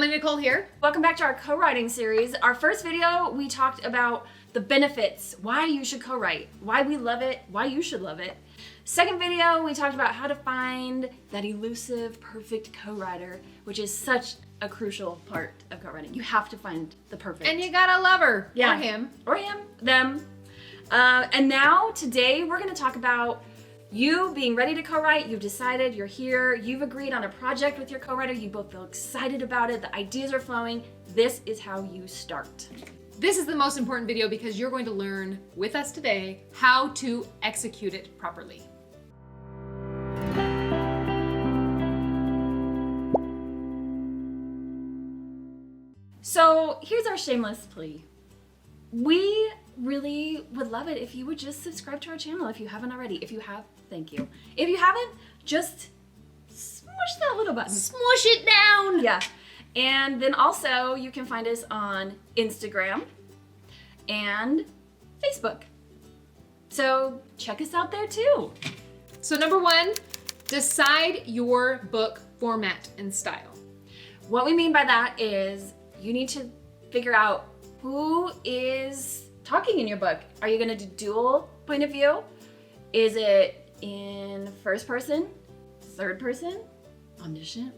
Emily and Nicole here. Welcome back to our co-writing series. Our first video, we talked about the benefits, why you should co-write, why we love it, why you should love it. Second video, we talked about how to find that elusive, perfect co-writer, which is such a crucial part of co-writing. You have to find the perfect. And you gotta love her. Yeah. Or him. Them. And now, today, we're gonna talk about you being ready to co-write. You've decided, you're here, you've agreed on a project with your co-writer, you both feel excited about it, the ideas are flowing. This is how you start. This is the most important video because you're going to learn with us today how to execute it properly. So here's our shameless plea. We really would love it if you would just subscribe to our channel if you haven't already. If you have, thank you. If you haven't, just smush that little button. Smush it down. Yeah. And then also you can find us on Instagram and Facebook. So check us out there too. So number one, decide your book format and style. What we mean by that is you need to figure out who is talking in your book. Are you gonna do dual point of view? Is it in first person, third person, omniscient?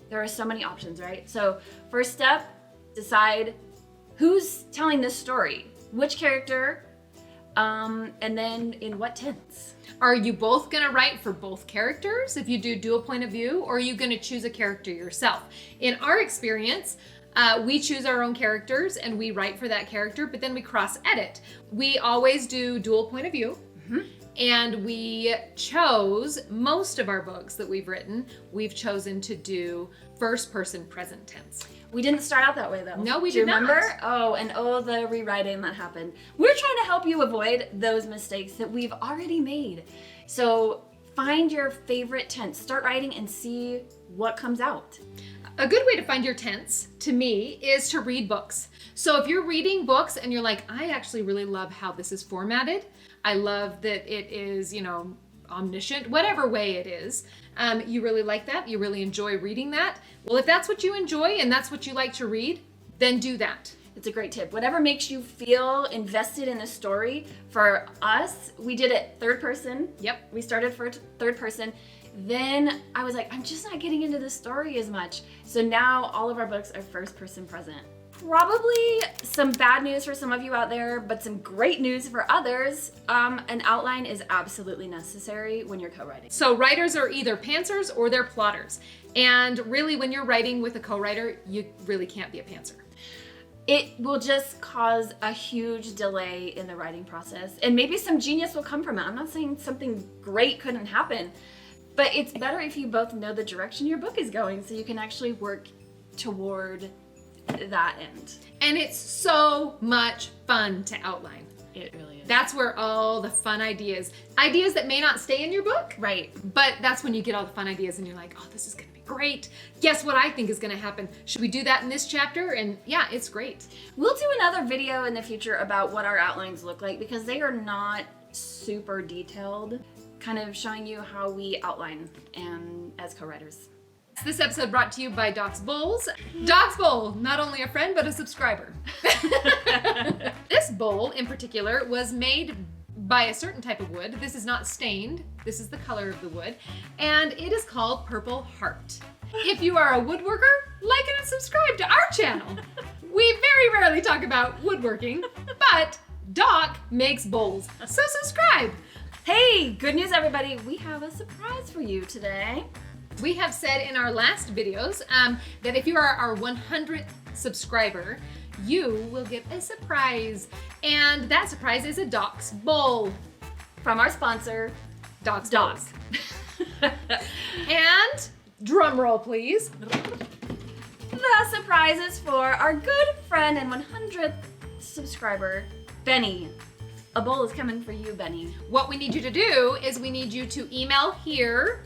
There are so many options, right? So first step, decide who's telling this story, which character, and then in what tense. Are you both gonna write for both characters if you do dual point of view, or are you gonna choose a character yourself? In our experience, we choose our own characters and we write for that character, but then we cross-edit. We always do dual point of view. And we chose, most of our books that we've written, we've chosen to do first person present tense. We didn't start out that way though. No, we Do you did not. remember? Oh, the rewriting that happened. We're trying to help you avoid those mistakes that we've already made. So find your favorite tense, start writing and see what comes out. A good way to find your tense, to me, is to read books. So if you're reading books and you're like, I actually really love how this is formatted. I love that it is, omniscient, whatever way it is. You really like that. You really enjoy reading that. Well, if that's what you enjoy and that's what you like to read, then do that. It's a great tip. Whatever makes you feel invested in a story. For us, we did it third person. Yep. We started for third person. Then I was like, I'm just not getting into the story as much. So now all of our books are first person present. Probably some bad news for some of you out there, but some great news for others. An outline is absolutely necessary when you're co-writing. So writers are either pantsers or they're plotters. And really, when you're writing with a co-writer, you really can't be a pantser. It will just cause a huge delay in the writing process. And maybe some genius will come from it. I'm not saying something great couldn't happen, but it's better if you both know the direction your book is going so you can actually work toward that end. And it's so much fun to outline. It really is. That's where all the fun ideas that may not stay in your book, Right. but that's when you get all the fun ideas and you're like, oh, this is gonna be great. Guess what I think is gonna happen? Should we do that in this chapter? And yeah, it's great. We'll do another video in the future about what our outlines look like because they are not super detailed, kind of showing you how we outline and as co-writers. This episode brought to you by Doc's Bowls. Doc's Bowl, not only a friend, but a subscriber. This bowl in particular was made by a certain type of wood. This is not stained. This is the color of the wood. And it is called Purple Heart. If you are a woodworker, like and subscribe to our channel. We very rarely talk about woodworking, but Doc makes bowls, so subscribe. Hey, good news everybody, we have a surprise for you today. We have said in our last videos that if you are our 100th subscriber, you will get a surprise. And that surprise is a Doc's Bowl. From our sponsor, Doc's Doc. Bowls. And, drum roll please. The surprise is for our good friend and 100th subscriber, Benny. A bowl is coming for you, Benny. What we need you to do is we need you to email here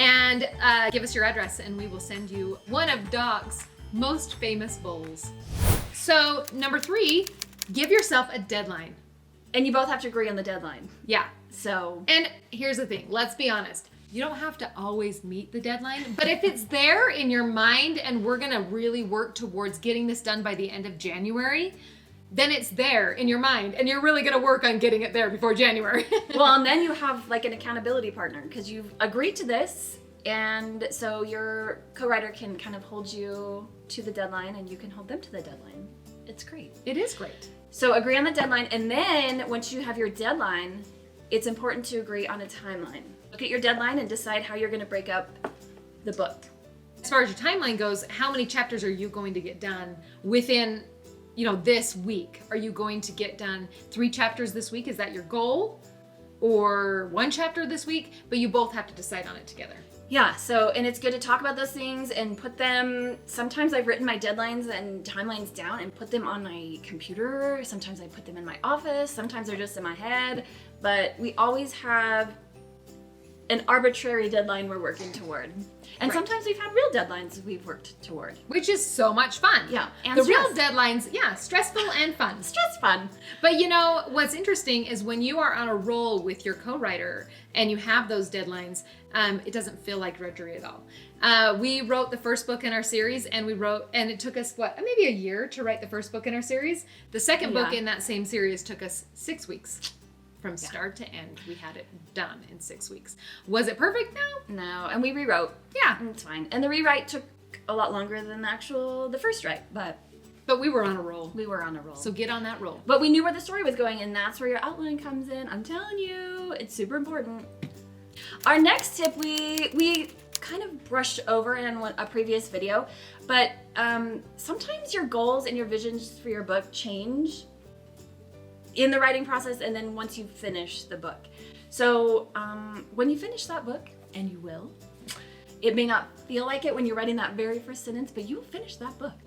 and give us your address and we will send you one of Doc's most famous bowls. So number 3, give yourself a deadline. And you both have to agree on the deadline. Yeah. So, And here's the thing, let's be honest. You don't have to always meet the deadline, but if it's there in your mind and we're gonna really work towards getting this done by the end of January, then it's there in your mind and you're really gonna work on getting it there before January. Well, and then you have like an accountability partner because you've agreed to this, and so your co-writer can kind of hold you to the deadline and you can hold them to the deadline. It's great. It is great. So agree on the deadline, and then once you have your deadline, it's important to agree on a timeline. Look at your deadline and decide how you're going to break up the book. As far as your timeline goes, how many chapters are you going to get done within, this week? Are you going to get done 3 chapters this week? Is that your goal? Or 1 chapter this week? But you both have to decide on it together. Yeah, so, and it's good to talk about those things and put them, sometimes I've written my deadlines and timelines down and put them on my computer. Sometimes I put them in my office. Sometimes they're just in my head. But we always have an arbitrary deadline we're working toward. And sometimes we've had real deadlines we've worked toward. Which is so much fun. Yeah. And the real deadlines, stressful and fun. Stress fun. But what's interesting is when you are on a roll with your co-writer and you have those deadlines, it doesn't feel like drudgery at all. We wrote the first book in our series and it took us, maybe a year to write the first book in our series. The second book in that same series took us 6 weeks. From start to end, we had it done in 6 weeks. Was it perfect? No, and we rewrote. Yeah. It's fine. And the rewrite took a lot longer than the first write, but we were on a roll. We were on a roll. So get on that roll. But we knew where the story was going, and that's where your outline comes in. I'm telling you, it's super important. Our next tip, we kind of brushed over in a previous video, but sometimes your goals and your visions for your book change in the writing process and then once you finish the book. So when you finish that book, and you will, it may not feel like it when you're writing that very first sentence, but you'll finish that book.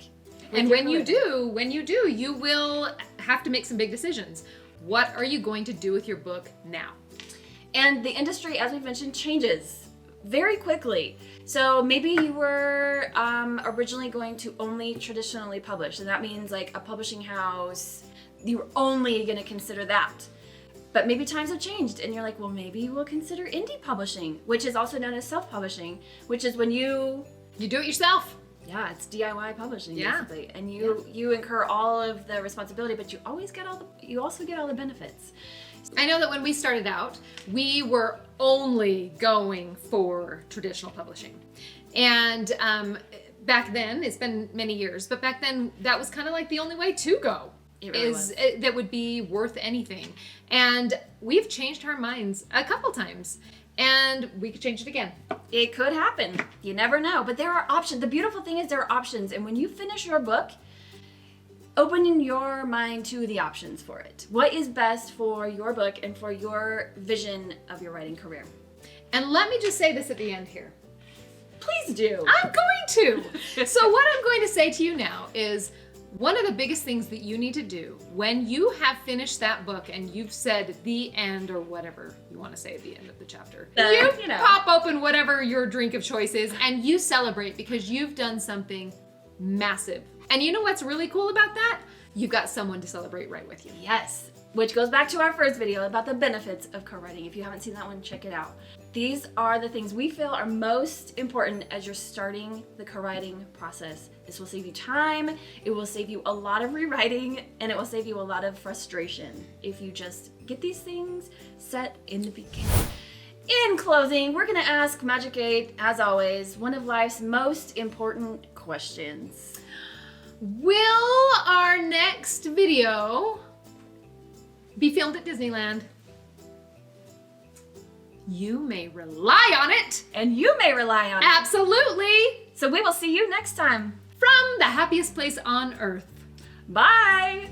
And when you do, you will have to make some big decisions. What are you going to do with your book now? And the industry, as we've mentioned, changes very quickly. So maybe you were originally going to only traditionally publish, and that means like a publishing house, you were only going to consider that. But maybe times have changed and you're like, well, maybe we'll consider indie publishing, which is also known as self-publishing, which is when you do it yourself. Yeah, it's DIY publishing basically. And you incur all of the responsibility, but you also get all the benefits. I know that when we started out, we were only going for traditional publishing. And back then, it's been many years, but back then that was kind of like the only way to go. It really was. That would be worth anything. And we've changed our minds a couple times, and we could change it again. It could happen. You never know. But there are options. The beautiful thing is there are options. And when you finish your book, open your mind to the options for it. What is best for your book and for your vision of your writing career? And let me just say this at the end here. Please do. I'm going to. So what I'm going to say to you now is, one of the biggest things that you need to do when you have finished that book and you've said the end or whatever you want to say at the end of the chapter, you pop open whatever your drink of choice is and you celebrate because you've done something massive. And you know what's really cool about that? You've got someone to celebrate right with you. Yes, which goes back to our first video about the benefits of co-writing. If you haven't seen that one, check it out. These are the things we feel are most important as you're starting the co-writing process. This will save you time, it will save you a lot of rewriting, and it will save you a lot of frustration if you just get these things set in the beginning. In closing, we're gonna ask Magic 8, as always, one of life's most important questions. Will our next video be filmed at Disneyland? You may rely on it. And you may rely on it. Absolutely. So we will see you next time. From the happiest place on earth. Bye.